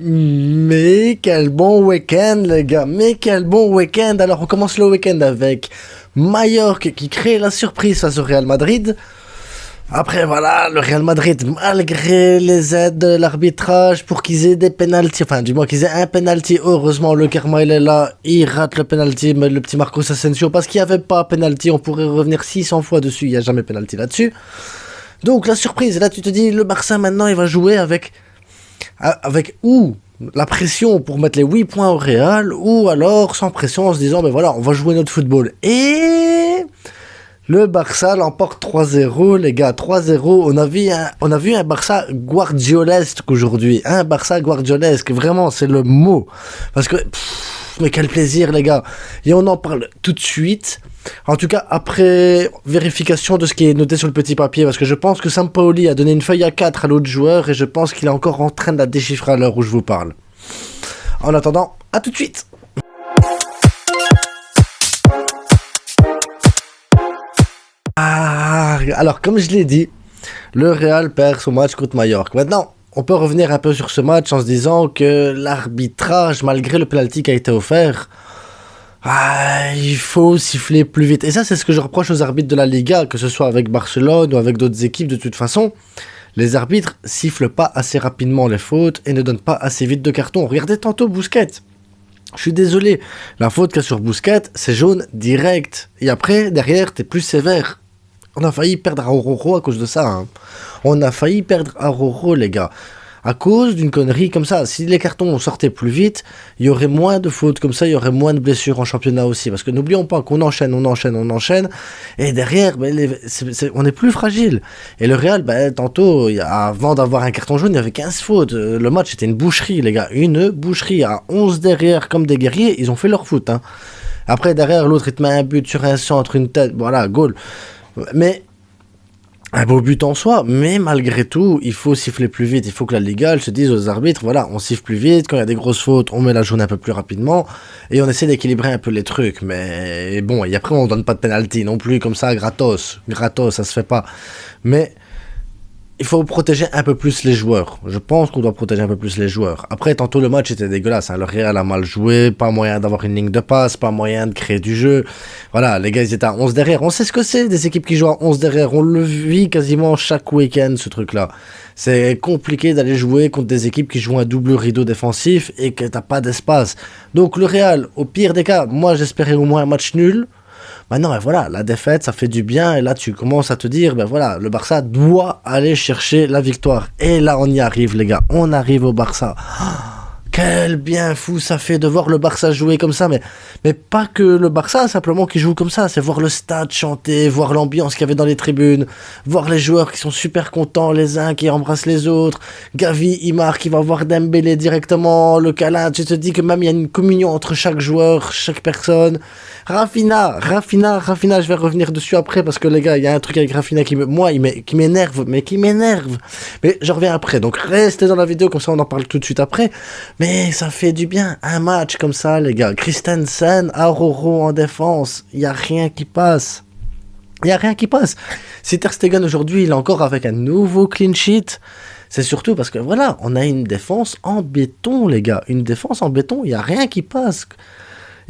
Mais quel bon week-end, les gars. Mais quel bon week-end. Alors, on commence le week-end avec Mallorca qui crée la surprise face au Real Madrid. Après, voilà, le Real Madrid, malgré les aides de l'arbitrage pour qu'ils aient des pénaltys, enfin, du moins qu'ils aient un pénalty, heureusement, le karma, il est là, il rate le pénalty, mais le petit Marcos Asensio, parce qu'il n'y avait pas pénalty, on pourrait revenir 600 fois dessus, il n'y a jamais pénalty là-dessus. Donc, la surprise, là, tu te dis, le Barça, maintenant, il va jouer avec ou la pression pour mettre les 8 points au Real, ou alors sans pression en se disant, ben voilà, on va jouer notre football. Et le Barça l'emporte 3-0, les gars, 3-0. On a vu un Barça guardiolesque aujourd'hui. Un Barça guardiolesque, vraiment, c'est le mot. Parce que, mais quel plaisir, les gars. Et on en parle tout de suite. En tout cas, après vérification de ce qui est noté sur le petit papier, parce que je pense que Sampaoli a donné une feuille A4 à l'autre joueur, et je pense qu'il est encore en train de la déchiffrer à l'heure où je vous parle. En attendant, à tout de suite. Alors, comme je l'ai dit, le Real perd son match contre Mallorca. Maintenant, on peut revenir un peu sur ce match en se disant que l'arbitrage, malgré le penalty qui a été offert, il faut siffler plus vite. Et ça, c'est ce que je reproche aux arbitres de la Liga, que ce soit avec Barcelone ou avec d'autres équipes. De toute façon, les arbitres sifflent pas assez rapidement les fautes et ne donnent pas assez vite de carton. Regardez tantôt Busquets. Je suis désolé, la faute qu'il y a sur Busquets, c'est jaune direct. Et après, derrière, t'es plus sévère. On a failli perdre Araujo à cause de ça. Hein. On a failli perdre Araujo, les gars. À cause d'une connerie comme ça. Si les cartons sortaient plus vite, il y aurait moins de fautes comme ça, il y aurait moins de blessures en championnat aussi. Parce que n'oublions pas qu'on enchaîne. Et derrière, on est plus fragile. Et le Real, tantôt, avant d'avoir un carton jaune, il y avait 15 fautes. Le match était une boucherie, les gars. Une boucherie à 11 derrière comme des guerriers. Ils ont fait leur foot. Hein. Après, derrière, l'autre, il te met un but sur un centre, une tête. Voilà, goal. Mais un beau but en soi, mais malgré tout, il faut siffler plus vite. Il faut que la Liga elle se dise aux arbitres, voilà, on siffle plus vite. Quand il y a des grosses fautes, on met la jaune un peu plus rapidement et on essaie d'équilibrer un peu les trucs. Mais bon, et après on donne pas de penalty non plus comme ça, gratos, ça se fait pas. Mais il faut protéger un peu plus les joueurs. Je pense qu'on doit protéger un peu plus les joueurs. Après, tantôt, le match était dégueulasse. Hein. Le Real a mal joué, pas moyen d'avoir une ligne de passe, pas moyen de créer du jeu. Voilà, les gars, ils étaient à 11 derrière. On sait ce que c'est, des équipes qui jouent à 11 derrière. On le vit quasiment chaque week-end, ce truc-là. C'est compliqué d'aller jouer contre des équipes qui jouent un double rideau défensif et que t'as pas d'espace. Donc, le Real, au pire des cas, moi, j'espérais au moins un match nul. Maintenant, voilà, la défaite, ça fait du bien. Et là, tu commences à te dire, voilà, le Barça doit aller chercher la victoire. Et là, on y arrive, les gars. On arrive au Barça. Quel bien fou ça fait de voir le Barça jouer comme ça. Mais pas que le Barça, simplement, qui joue comme ça. C'est voir le stade chanter, voir l'ambiance qu'il y avait dans les tribunes, voir les joueurs qui sont super contents, les uns qui embrassent les autres. Gavi, Imar qui va voir Dembélé directement, le câlin. Tu te dis que même il y a une communion entre chaque joueur, chaque personne. Rafinha, je vais revenir dessus après parce que les gars, il y a un truc avec Rafinha qui m'énerve. Mais je reviens après, donc restez dans la vidéo, comme ça on en parle tout de suite après. Mais ça fait du bien, un match comme ça, les gars. Christensen, Araujo en défense, il n'y a rien qui passe. Si Ter Stegen aujourd'hui, il est encore avec un nouveau clean sheet, c'est surtout parce que voilà, on a une défense en béton, les gars. Une défense en béton, il n'y a rien qui passe.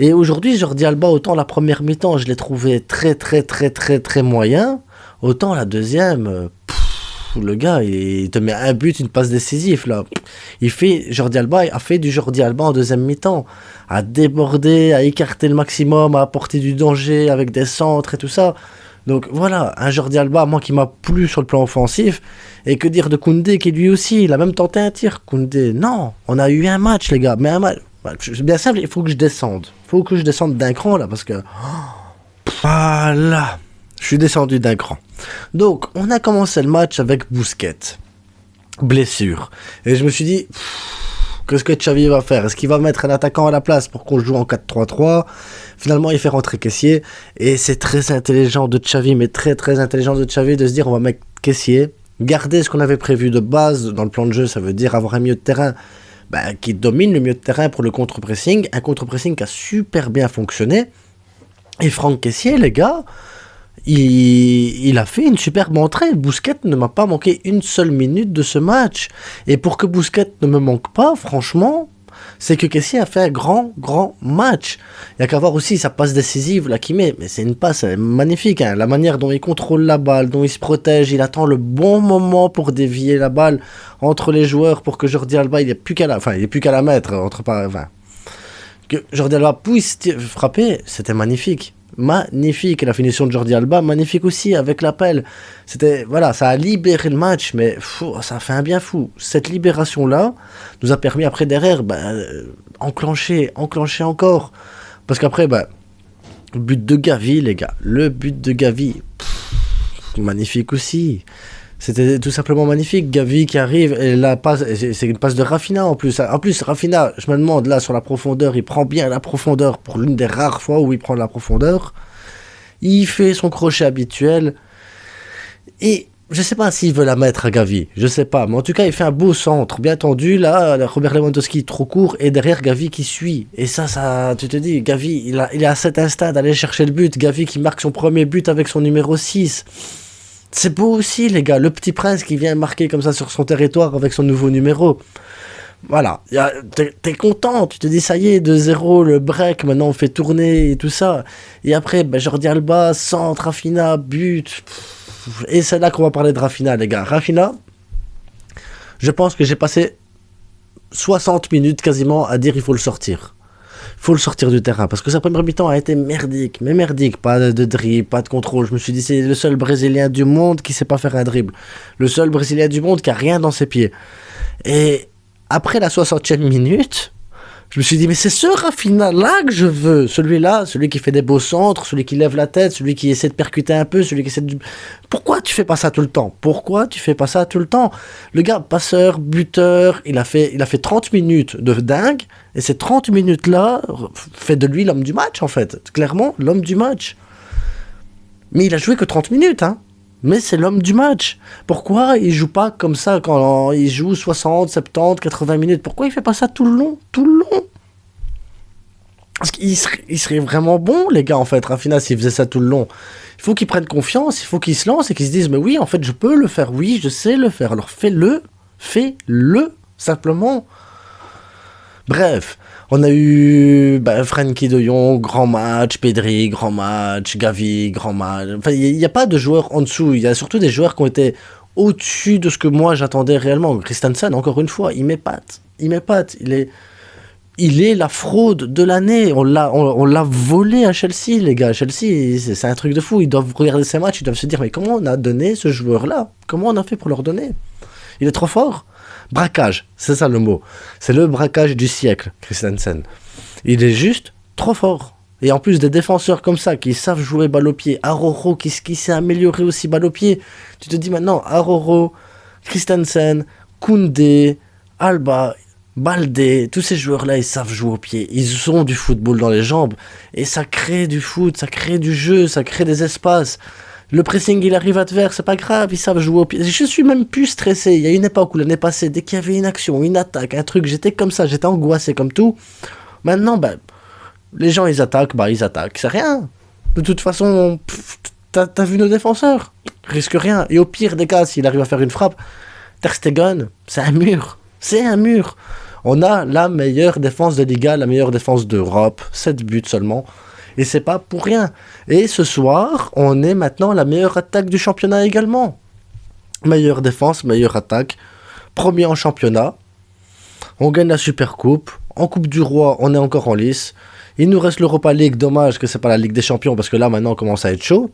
Et aujourd'hui, Jordi Alba, autant la première mi-temps, je l'ai trouvé très moyen, autant la deuxième, le gars, il te met un but, une passe décisive, là. Jordi Alba a fait du Jordi Alba en deuxième mi-temps, à déborder, à écarter le maximum, à apporter du danger avec des centres et tout ça. Donc voilà, un Jordi Alba, moi, qui m'a plu sur le plan offensif. Et que dire de Koundé, qui lui aussi, il a même tenté un tir. Koundé, non, on a eu un match, les gars, mais un match. C'est bien simple, il faut que je descende. D'un cran, là, parce que... Voilà. Je suis descendu d'un cran. Donc, on a commencé le match avec Busquets. Blessure. Et je me suis dit... Qu'est-ce que Xavi va faire? Est-ce qu'il va mettre un attaquant à la place pour qu'on joue en 4-3-3? Finalement, il fait rentrer Kessié. Et c'est très intelligent de Xavi, mais très intelligent de Xavi de se dire on va mettre Kessié. Garder ce qu'on avait prévu de base dans le plan de jeu, ça veut dire avoir un milieu de terrain qui domine le milieu de terrain pour le contre-pressing. Un contre-pressing qui a super bien fonctionné. Et Franck Kessié, les gars, il a fait une superbe entrée. Bousquet ne m'a pas manqué une seule minute de ce match. Et pour que Bousquet ne me manque pas, franchement, c'est que Kessie a fait un grand match. Il y a qu'à voir aussi sa passe décisive là qu'il met. Mais c'est une passe magnifique. Hein. La manière dont il contrôle la balle, dont il se protège, il attend le bon moment pour dévier la balle entre les joueurs pour que Jordi Alba, il n'est plus qu'à la mettre. Que Jordi Alba puisse frapper, c'était magnifique. Magnifique, et la finition de Jordi Alba, magnifique aussi, avec l'appel. Voilà, ça a libéré le match, mais ça a fait un bien fou. Cette libération-là nous a permis après, derrière, enclencher encore. Parce qu'après, le but de Gavi, les gars, magnifique aussi. C'était tout simplement magnifique. Gavi qui arrive, et la passe, c'est une passe de Rafinha en plus. En plus, Rafinha, je me demande, là, sur la profondeur, il prend bien la profondeur pour l'une des rares fois où il prend la profondeur. Il fait son crochet habituel. Et je sais pas s'il veut la mettre à Gavi. Je sais pas. Mais en tout cas, il fait un beau centre, bien tendu. Là, Robert Lewandowski trop court, et derrière Gavi qui suit. Et ça, tu te dis, Gavi, il a cet instinct d'aller chercher le but. Gavi qui marque son premier but avec son numéro 6. C'est beau aussi, les gars. Le petit prince qui vient marquer comme ça sur son territoire avec son nouveau numéro. Voilà. T'es content. Tu te dis, ça y est, 2-0, le break. Maintenant, on fait tourner et tout ça. Et après, Jordi Alba, centre, Rafinha, but. Et c'est là qu'on va parler de Rafinha, les gars. Rafinha, je pense que j'ai passé 60 minutes quasiment à dire il faut le sortir. Faut le sortir du terrain parce que sa première mi-temps a été merdique, mais merdique, pas de dribble, pas de contrôle. Je me suis dit c'est le seul Brésilien du monde qui sait pas faire un dribble, le seul Brésilien du monde qui a rien dans ses pieds. Et après la 60e minute, je me suis dit mais c'est ce Rafinha là que je veux, celui-là, celui qui fait des beaux centres, celui qui lève la tête, celui qui essaie de percuter un peu, celui qui essaie de... Pourquoi tu fais pas ça tout le temps? Le gars, passeur, buteur, il a fait 30 minutes de dingue, et ces 30 minutes-là fait de lui l'homme du match, en fait. Clairement, l'homme du match. Mais il a joué que 30 minutes, hein. Mais c'est l'homme du match. Pourquoi il joue pas comme ça quand il joue 60, 70, 80 minutes? Pourquoi il fait pas ça tout le long? Parce qu'il serait vraiment bon, les gars, en fait, Rafinha, s'il faisait ça tout le long. Il faut qu'il prenne confiance, il faut qu'il se lance et qu'il se dise, mais oui, en fait, je peux le faire, oui, je sais le faire. Alors fais-le, simplement. Bref, on a eu Frenkie de Jong, grand match, Pedri, grand match, Gavi, grand match. Enfin, il n'y a pas de joueurs en dessous, il y a surtout des joueurs qui ont été au-dessus de ce que moi j'attendais réellement. Christensen, encore une fois, il m'épate, il est la fraude de l'année. On l'a volé à Chelsea, les gars. Chelsea, c'est un truc de fou. Ils doivent regarder ces matchs, ils doivent se dire, mais comment on a donné ce joueur-là? Comment on a fait pour leur donner? Il est trop fort. Braquage, c'est ça le mot. C'est le braquage du siècle, Christensen. Il est juste trop fort. Et en plus des défenseurs comme ça, qui savent jouer balle au pied, Aroro qui s'est amélioré aussi balle au pied, tu te dis maintenant, Aroro, Christensen, Koundé, Alba, Baldé, tous ces joueurs-là, ils savent jouer au pied. Ils ont du football dans les jambes. Et ça crée du foot, ça crée du jeu, ça crée des espaces. Le pressing, il arrive adverse, c'est pas grave, ils savent jouer au pied. Je suis même plus stressé. Il y a une époque où l'année passée, dès qu'il y avait une action, une attaque, un truc, j'étais comme ça, j'étais angoissé comme tout. Maintenant, les gens, ils attaquent, c'est rien. De toute façon, t'as vu nos défenseurs, risque rien. Et au pire des cas, s'il arrive à faire une frappe, Ter Stegen, c'est un mur. On a la meilleure défense de Liga, la meilleure défense d'Europe, 7 buts seulement. Et c'est pas pour rien. Et ce soir, on est maintenant la meilleure attaque du championnat également. Meilleure défense, meilleure attaque. Premier en championnat. On gagne la Supercoupe. En Coupe du Roi, on est encore en lice. Il nous reste l'Europa League. Dommage que c'est pas la Ligue des Champions parce que là, maintenant, on commence à être chaud.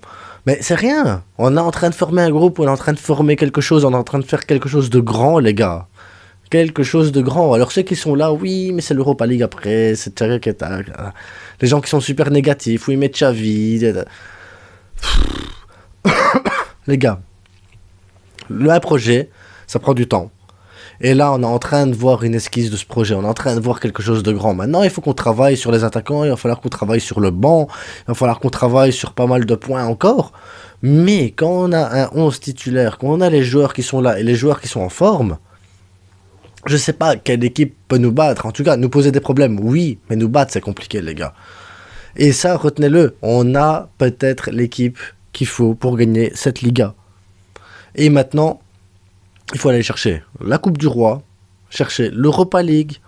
Mais c'est rien. On est en train de former un groupe, on est en train de former quelque chose, on est en train de faire quelque chose de grand, les gars. Quelque chose de grand. Alors ceux qui sont là, oui, mais c'est l'Europa League après, c'est les gens qui sont super négatifs, oui, mais Xavi. Les gars, le projet, ça prend du temps. Et là, on est en train de voir une esquisse de ce projet, on est en train de voir quelque chose de grand. Maintenant, il faut qu'on travaille sur les attaquants, il va falloir qu'on travaille sur le banc, il va falloir qu'on travaille sur pas mal de points encore. Mais quand on a un 11 titulaire, quand on a les joueurs qui sont là et les joueurs qui sont en forme, je sais pas quelle équipe peut nous battre. En tout cas, nous poser des problèmes, oui, mais nous battre, c'est compliqué, les gars. Et ça, retenez-le, on a peut-être l'équipe qu'il faut pour gagner cette Liga. Et maintenant, il faut aller chercher la Coupe du Roi, chercher l'Europa League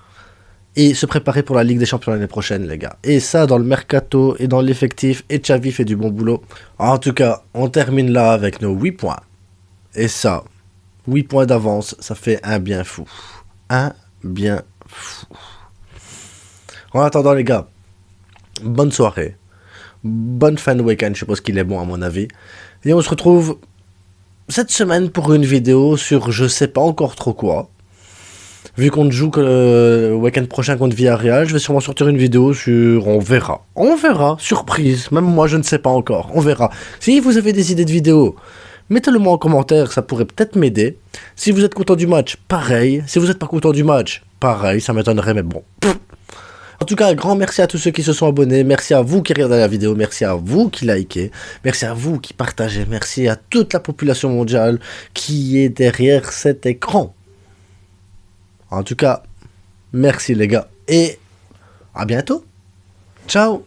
et se préparer pour la Ligue des Champions l'année prochaine, les gars. Et ça, dans le mercato et dans l'effectif, et Xavi fait du bon boulot. En tout cas, on termine là avec nos 8 points. Et ça, 8 points d'avance, ça fait un bien fou. Un bien fou. En attendant, les gars, bonne soirée. Bonne fin de week-end, je suppose qu'il est bon à mon avis. Et on se retrouve cette semaine pour une vidéo sur je sais pas encore trop quoi. Vu qu'on ne joue que le week-end prochain contre Villarreal, je vais sûrement sortir une vidéo sur... On verra. On verra. Surprise. Même moi, je ne sais pas encore. On verra. Si vous avez des idées de vidéos, mettez-le moi en commentaire. Ça pourrait peut-être m'aider. Si vous êtes content du match, pareil. Si vous n'êtes pas content du match, pareil. Ça m'étonnerait, mais bon. En tout cas, un grand merci à tous ceux qui se sont abonnés. Merci à vous qui regardez la vidéo. Merci à vous qui likez. Merci à vous qui partagez. Merci à toute la population mondiale qui est derrière cet écran. En tout cas, merci les gars. Et à bientôt. Ciao.